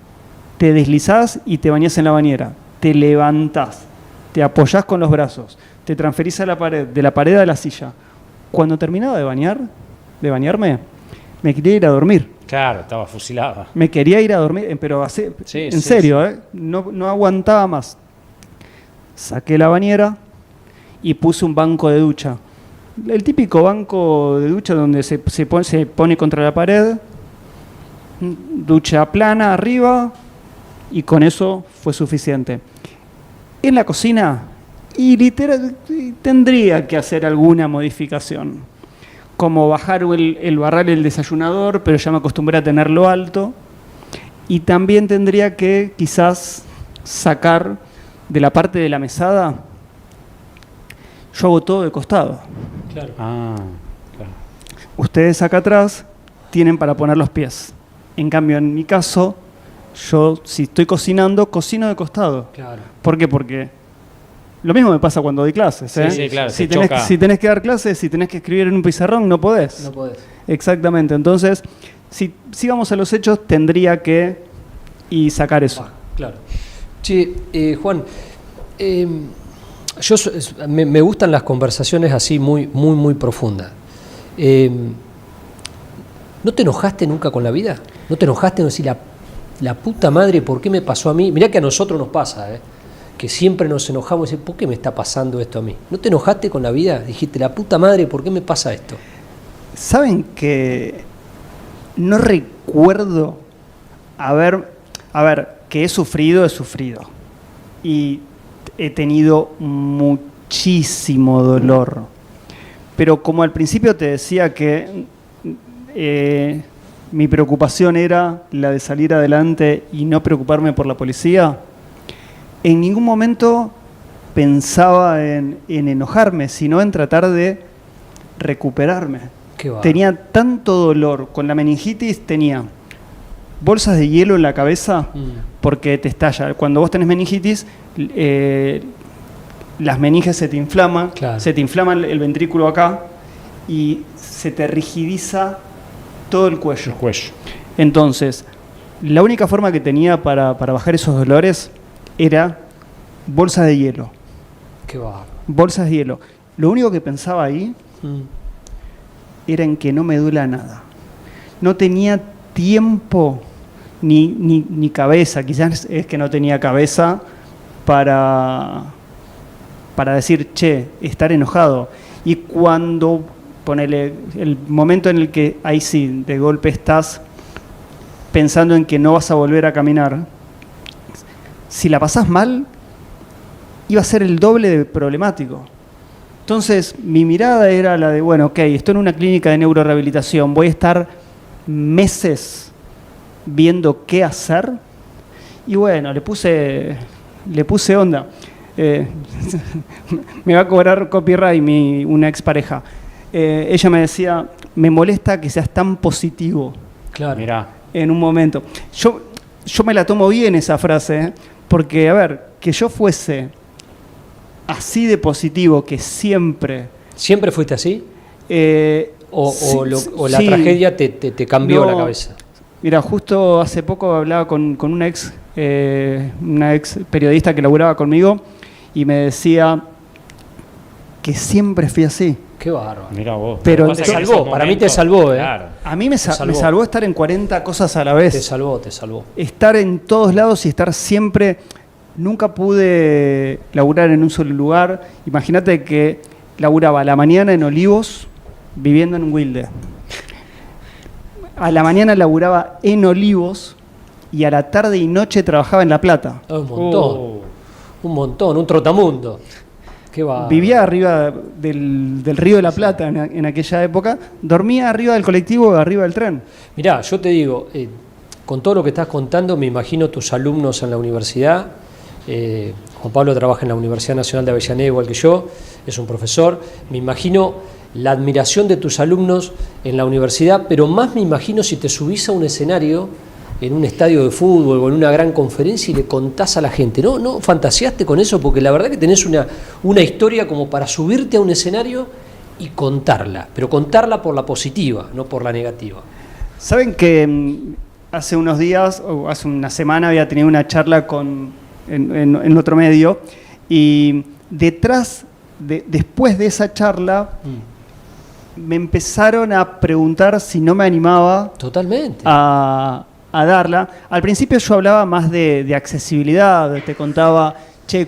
te deslizás y te bañás en la bañera, te levantás, te apoyás con los brazos, te transferís a la pared, de la pared a la silla. Cuando terminaba de bañarme, me quería ir a dormir. Claro, estaba fusilada. Me quería ir a dormir, pero así, Sí, en sí, serio, no aguantaba más. Saqué la bañera y puse un banco de ducha. El típico banco de ducha donde se pone contra la pared, ducha plana arriba, y con eso fue suficiente. En la cocina, y literal, tendría que hacer alguna modificación, como bajar el barral del desayunador, pero ya me acostumbré a tenerlo alto, y también tendría que quizás sacar de la parte de la mesada. Yo hago todo de costado. Claro. Ah, claro. Ustedes acá atrás tienen para poner los pies. En cambio, en mi caso, yo si estoy cocinando, cocino de costado. Claro. ¿Por qué? Porque lo mismo me pasa cuando doy clases. Sí, sí, claro, Si te choca. si tenés que dar clases, si tenés que escribir en un pizarrón, no podés. No podés. Exactamente. Entonces, si vamos a los hechos, tendría que sacar eso. Claro. Che, Juan, me gustan las conversaciones así muy profundas. ¿No te enojaste nunca con la vida? ¿No te enojaste en decir la puta madre, ¿por qué me pasó a mí? Mirá que a nosotros nos pasa, que siempre nos enojamos y decimos, ¿por qué me está pasando esto a mí? ¿No te enojaste con la vida? Dijiste, la puta madre, ¿por qué me pasa esto? ¿Saben que no recuerdo que he sufrido? Y he tenido muchísimo dolor. Pero como al principio te decía que mi preocupación era la de salir adelante y no preocuparme por la policía, en ningún momento pensaba en enojarme, sino en tratar de recuperarme. Qué va. Tenía tanto dolor. Con la meningitis tenía bolsas de hielo en la cabeza porque te estalla. Cuando vos tenés meningitis, las meninges se te inflaman, Claro. se te inflama el ventrículo acá y se te rigidiza todo el cuello. El cuello. Entonces, la única forma que tenía para bajar esos dolores era bolsas de hielo. Qué va. Bolsas de hielo. Lo único que pensaba ahí era en que no me duela nada. No tenía tiempo ni cabeza. Quizás es que no tenía cabeza para decir, che, estar enojado. Y cuando, ponele, el momento en el que ahí sí, de golpe estás pensando en que no vas a volver a caminar, si la pasás mal, iba a ser el doble de problemático. Entonces, mi mirada era la de, bueno, ok, estoy en una clínica de neurorehabilitación, voy a estar meses viendo qué hacer. Y bueno, le puse onda. Me va a cobrar copyright una expareja. Ella me decía, me molesta que seas tan positivo. Claro. Mirá. En un momento. Yo me la tomo bien esa frase, porque, a ver, que yo fuese así de positivo, que siempre... ¿Siempre fuiste así? ¿O la sí. tragedia te cambió No, la cabeza? Mira, justo hace poco hablaba con una ex periodista que laburaba conmigo y me decía que siempre fui así. Qué bárbaro. Mirá vos. Pero Lo que pasa te es que en salvó, esos para mí te momentos, salvó, Claro. A mí me salvó. salvó estar en 40 cosas a la vez. Te salvó. Estar en todos lados y estar siempre. Nunca pude laburar en un solo lugar. Imagínate que laburaba a la mañana en Olivos, viviendo en Wilde. A la mañana laburaba en Olivos y a la tarde y noche trabajaba en La Plata. Un montón, un trotamundo. Qué bárbaro. Vivía arriba del Río de la Plata en aquella época. Dormía arriba del colectivo, arriba del tren. Mirá, yo te digo, con todo lo que estás contando, me imagino tus alumnos en la universidad. Juan Pablo trabaja en la Universidad Nacional de Avellaneda igual que yo, es un profesor. Me imagino la admiración de tus alumnos en la universidad, pero más me imagino si te subís a un escenario en un estadio de fútbol o en una gran conferencia y le contás a la gente. ¿No fantaseaste con eso? Porque la verdad que tenés una historia como para subirte a un escenario y contarla, pero contarla por la positiva, no por la negativa. Saben que hace unos días, o hace una semana, había tenido una charla en otro medio, y después de esa charla, me empezaron a preguntar si no me animaba Totalmente a darla. Al principio yo hablaba más de accesibilidad, te contaba,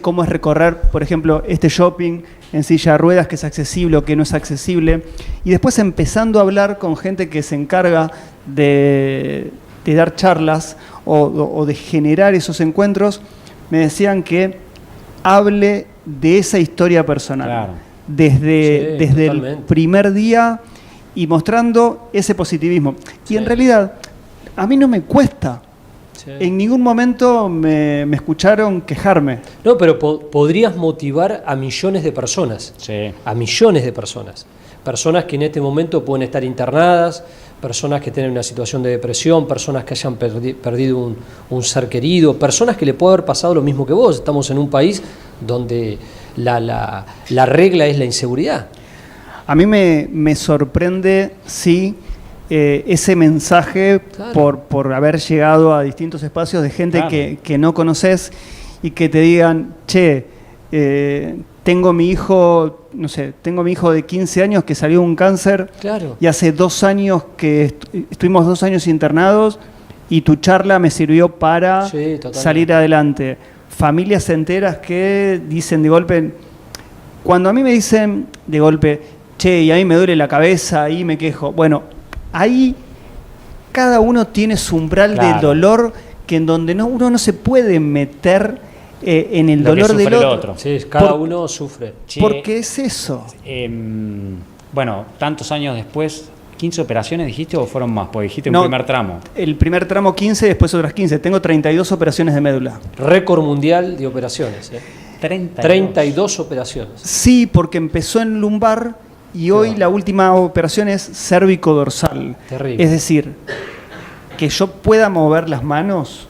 cómo es recorrer, por ejemplo, este shopping en silla de ruedas, que es accesible o que no es accesible. Y después empezando a hablar con gente que se encarga de dar charlas o de generar esos encuentros, me decían que hable de esa historia personal. Claro. Desde el primer día y mostrando ese positivismo. Y en realidad, a mí no me cuesta. Sí. En ningún momento me escucharon quejarme. No, pero podrías motivar a millones de personas. Sí. A millones de personas. Personas que en este momento pueden estar internadas, personas que tienen una situación de depresión, personas que hayan perdido un ser querido, personas que le puede haber pasado lo mismo que vos. Estamos en un país donde la regla es la inseguridad. A mí me sorprende, sí, ese mensaje, claro, por haber llegado a distintos espacios de gente, claro, que no conoces y que te digan, tengo mi hijo de 15 años que salió de un cáncer, claro, y hace 2 años que estuvimos 2 años internados y tu charla me sirvió para salir adelante. Familias enteras que dicen de golpe, cuando a mí me dicen de golpe, y a mí me duele la cabeza, ahí me quejo. Bueno, ahí cada uno tiene su umbral, claro, del dolor, que en donde uno no se puede meter en el dolor del otro. Sí, cada uno sufre. Porque es eso. Bueno, tantos años después, ¿15 operaciones dijiste o fueron más? Porque dijiste un primer tramo. El primer tramo 15, después otras 15. Tengo 32 operaciones de médula. Récord mundial de operaciones. 32 operaciones. Sí, porque empezó en lumbar y hoy la última operación es cérvico-dorsal. Terrible. Es decir, que yo pueda mover las manos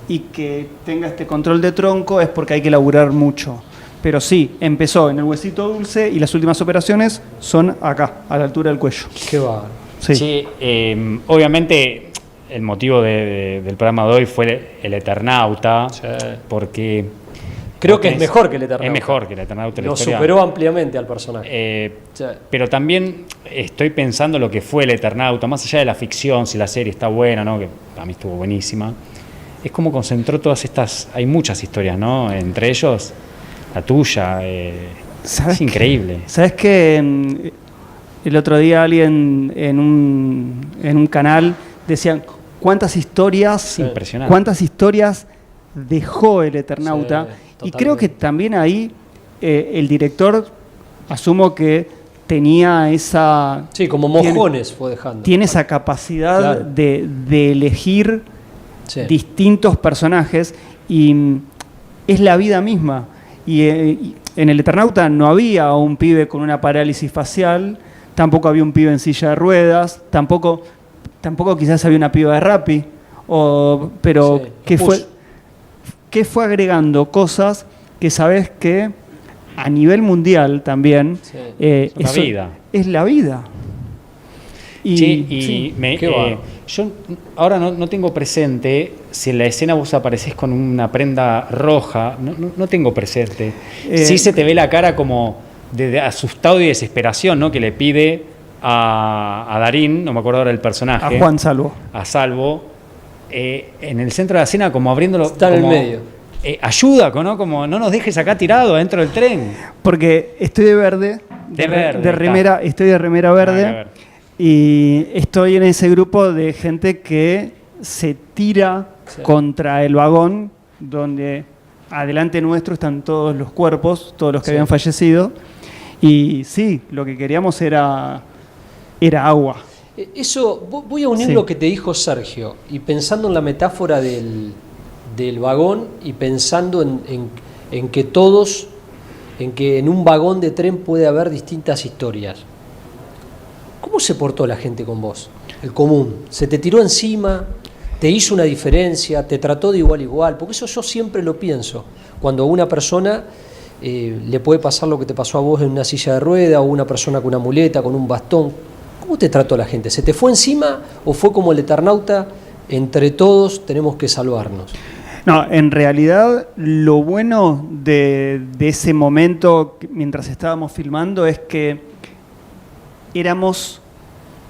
y que tenga este control de tronco es porque hay que laburar mucho. Pero sí, empezó en el huesito dulce y las últimas operaciones son acá, a la altura del cuello. Qué bárbaro. Sí. Obviamente el motivo del programa de hoy fue el Eternauta, porque creo que es mejor que el Eternauta. Es mejor que el Eternauta. Lo superó ampliamente al personaje. Pero también estoy pensando lo que fue el Eternauta, más allá de la ficción, si la serie está buena, ¿no? Que para mí estuvo buenísima. Es como concentró todas estas, hay muchas historias, ¿no? Entre ellos la tuya, es increíble. ¿Sabes qué? El otro día alguien en un canal decía, ¿cuántas historias dejó el Eternauta? Sí, y creo que también ahí el director, asumo que tenía esa... Sí, como mojones fue dejando. Tiene esa capacidad, claro, de elegir distintos personajes, y es la vida misma. Y en el Eternauta no había un pibe con una parálisis facial, tampoco había un pibe en silla de ruedas, tampoco quizás había una piba de Rappi, pero que fue agregando cosas que sabes que a nivel mundial también es la vida. Es la vida. Yo ahora no tengo presente si en la escena vos aparecés con una prenda roja, no tengo presente. Sí se te ve la cara como de asustado y desesperación, ¿no? Que le pide a Darín, no me acuerdo ahora del personaje. A Juan Salvo. A Salvo, en el centro de la escena, como abriéndolo. Está en el medio. Ayuda, ¿no? Como no nos dejes acá tirado adentro del tren. Porque estoy de verde, estoy de remera verde. Y estoy en ese grupo de gente que se tira contra el vagón, donde adelante nuestro están todos los cuerpos, todos los que habían fallecido. Y sí, lo que queríamos era agua. Eso, voy a unir lo que te dijo Sergio, y pensando en la metáfora del vagón, y pensando en que en un vagón de tren puede haber distintas historias. ¿Cómo se portó la gente con vos? El común. ¿Se te tiró encima? te hizo una diferencia, te trató de igual a igual, porque eso yo siempre lo pienso, cuando a una persona le puede pasar lo que te pasó a vos en una silla de rueda, o una persona con una muleta, con un bastón. ¿Cómo te trató la gente? ¿Se te fue encima o fue como el Eternauta, entre todos tenemos que salvarnos? No, en realidad lo bueno de ese momento mientras estábamos filmando es que éramos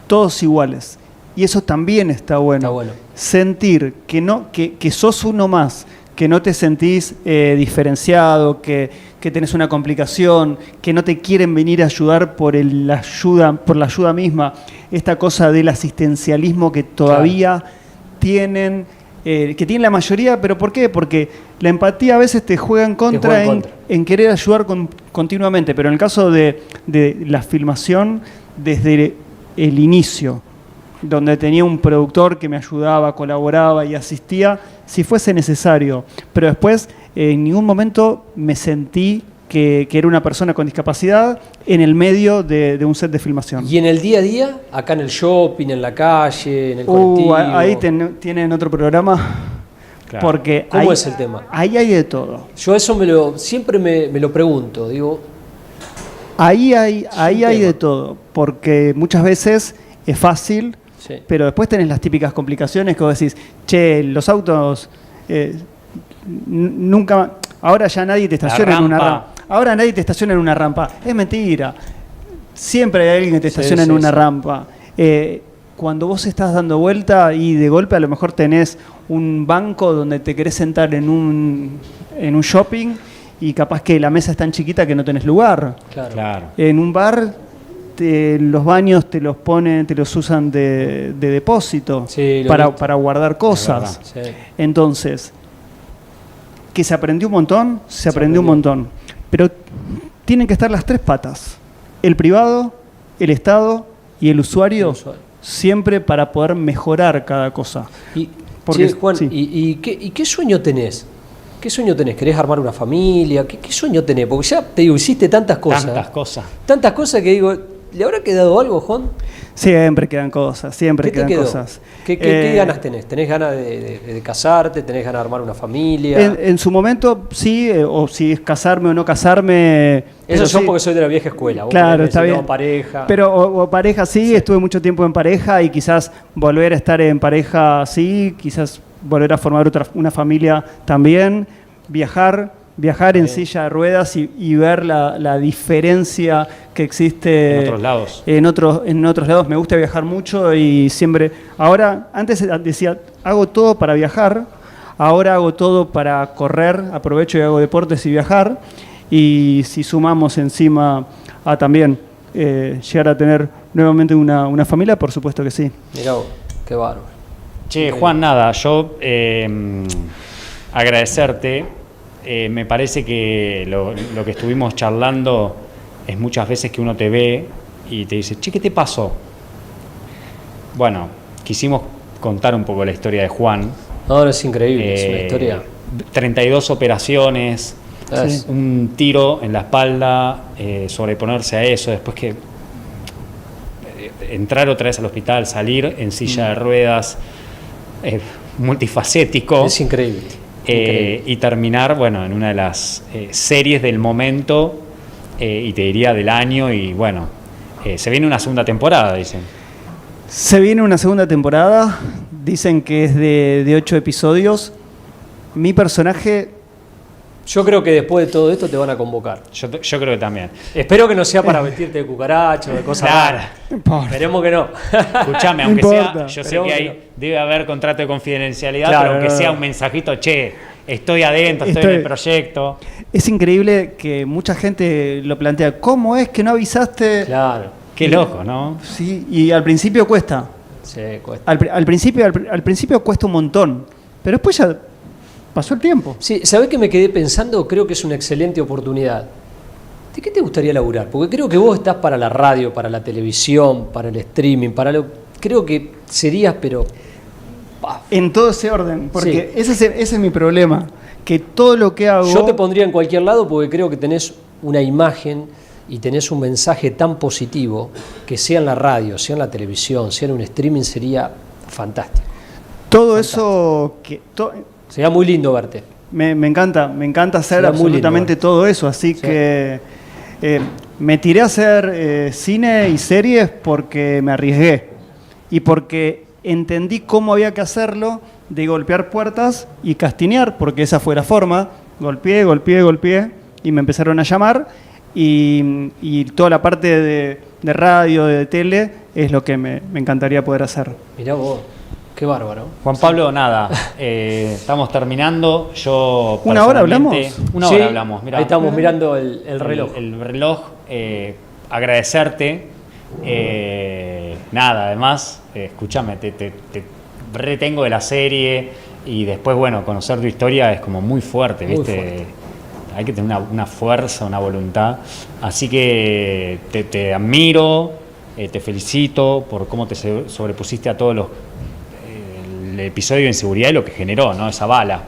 todos iguales. Y eso también está bueno. Está bueno. Sentir que sos uno más, que no te sentís diferenciado, que tenés una complicación, que no te quieren venir a ayudar por la ayuda misma. Esta cosa del asistencialismo que todavía tienen, que tiene la mayoría, pero ¿por qué? Porque la empatía a veces te juega en contra, en querer ayudar continuamente, pero en el caso de la filmación, desde el inicio, donde tenía un productor que me ayudaba, colaboraba y asistía, si fuese necesario, pero después en ningún momento me sentí que era una persona con discapacidad en el medio de un set de filmación. ¿Y en el día a día? Acá en el shopping, en la calle, en el colectivo. Ahí tienen otro programa. Claro. Porque ¿Cómo es el tema? Ahí hay de todo. Yo eso siempre me lo pregunto, digo. Ahí hay de todo, porque muchas veces es fácil, sí, pero después tenés las típicas complicaciones que vos decís, che, los autos nunca... Ahora ya nadie te estaciona en una rampa. Ahora nadie te estaciona en una rampa. Es mentira. Siempre hay alguien que te estaciona en una rampa. Cuando vos estás dando vuelta y de golpe a lo mejor tenés un banco donde te querés sentar en un shopping y capaz que la mesa es tan chiquita que no tenés lugar. Claro. En un bar los baños te los usan de depósito, sí, para guardar cosas. Sí. Entonces, que se aprendió un montón, se aprendió un montón. Pero tienen que estar las tres patas. El privado, el Estado y el usuario. Siempre para poder mejorar cada cosa. Porque, Juan, sí. ¿Y qué sueño tenés? ¿Qué sueño tenés? ¿Querés armar una familia? ¿Qué sueño tenés? Porque ya te digo, hiciste tantas cosas. Tantas cosas que digo, ¿le habrá quedado algo, Juan? Siempre quedan cosas, siempre quedan cosas. ¿Qué ganas tenés? ¿Tenés ganas de casarte? ¿Tenés ganas de armar una familia? En su momento sí, o si es casarme o no casarme. Eso yo sí, porque soy de la vieja escuela. Vos claro, está bien. Pareja. Pero o pareja sí, estuve mucho tiempo en pareja y quizás volver a estar en pareja sí, quizás volver a formar una familia también, viajar en silla de ruedas y ver la diferencia que existe en otros lados. En otros lados. Me gusta viajar mucho y siempre... Ahora, antes decía, hago todo para viajar, ahora hago todo para correr, aprovecho y hago deportes y viajar, y si sumamos encima a también llegar a tener nuevamente una familia, por supuesto que sí. Mirá vos, qué bárbaro. Che, Juan, nada, yo agradecerte. Me parece que lo que estuvimos charlando es muchas veces que uno te ve y te dice, che, ¿qué te pasó? Bueno, quisimos contar un poco la historia de Juan. No, es increíble, es una historia. 32 operaciones, un tiro en la espalda, sobreponerse a eso, después que entrar otra vez al hospital, salir en silla de ruedas, multifacético. Es increíble. Y terminar, bueno, en una de las series del momento, y te diría del año, y bueno, se viene una segunda temporada, dicen. Se viene una segunda temporada, dicen que es de 8 episodios. Mi personaje... Yo creo que después de todo esto te van a convocar. Yo creo que también. Espero que no sea para vestirte de cucaracho, de cosas raras. Esperemos que no. Escuchame, aunque sea, yo sé que ahí debe haber contrato de confidencialidad, claro, pero aunque sea un mensajito, che, estoy adentro, estoy en el proyecto. Es increíble que mucha gente lo plantea. ¿Cómo es que no avisaste? Claro. Qué loco, ¿no? Sí, y al principio cuesta. Sí, cuesta. Al principio cuesta un montón, pero después ya... pasó el tiempo. Sí, ¿sabés qué me quedé pensando? Creo que es una excelente oportunidad. ¿De qué te gustaría laburar? Porque creo que vos estás para la radio, para la televisión, para el streaming, creo que serías, pero... En todo ese orden, porque sí, ese es mi problema, que todo lo que hago... Yo te pondría en cualquier lado porque creo que tenés una imagen y tenés un mensaje tan positivo que sea en la radio, sea en la televisión, sea en un streaming, sería fantástico. Todo eso que... Sería muy lindo verte. Me encanta hacer Será muy absolutamente lindo, todo eso, así Sí. que me tiré a hacer cine y series porque me arriesgué y porque entendí cómo había que hacerlo, de golpear puertas y castinear, porque esa fue la forma. Golpeé y me empezaron a llamar y toda la parte de radio, de tele, es lo que me encantaría poder hacer. Mirá vos, qué bárbaro. Juan Pablo, nada, estamos terminando. Yo ¿Una hora personalmente- hablamos? Una Sí, hora hablamos, mirá. ahí estamos mirando el reloj. El reloj, agradecerte. Nada, además, escúchame, te retengo de la serie y después, bueno, conocer tu historia es como muy fuerte, Muy ¿viste? fuerte. Hay que tener una fuerza, una voluntad. Así que te admiro, te felicito por cómo te sobrepusiste a todos los el episodio de inseguridad y lo que generó, ¿no? Esa bala.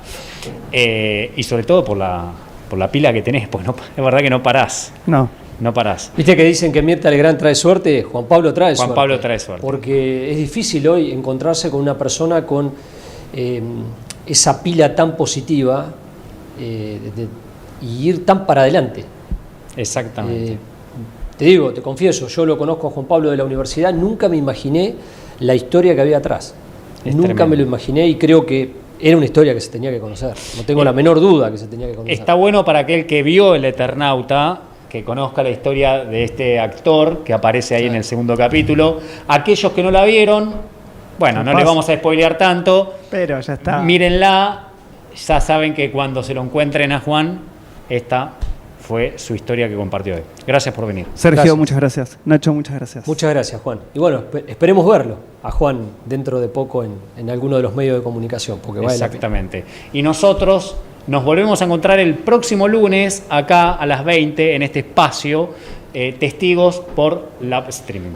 Y sobre todo por la pila que tenés, pues no, es verdad que no parás. No parás. Viste que dicen que Mirta Legrand trae suerte, Juan Pablo trae suerte. Juan Pablo trae suerte. Porque es difícil hoy encontrarse con una persona con esa pila tan positiva y ir tan para adelante. Exactamente. Te digo, te confieso, yo lo conozco a Juan Pablo de la universidad, nunca me imaginé la historia que había atrás. Es Nunca tremendo. me lo imaginé y creo que era una historia que se tenía que conocer. No tengo la menor duda que se tenía que conocer. Está bueno para aquel que vio El Eternauta, que conozca la historia de este actor que aparece ahí en el segundo capítulo. Aquellos que no la vieron, bueno, no les vamos a spoilear tanto. Pero ya está. Mírenla, ya saben que cuando se lo encuentren a Juan, esta fue su historia que compartió hoy. Gracias por venir. Sergio, Gracias. muchas gracias. Nacho, muchas gracias. Muchas gracias, Juan. Y bueno, esperemos verlo a Juan dentro de poco en alguno de los medios de comunicación, porque vale la pena. Exactamente. Y nosotros nos volvemos a encontrar el próximo lunes, acá a las 20, en este espacio, Testigos por Live Streaming.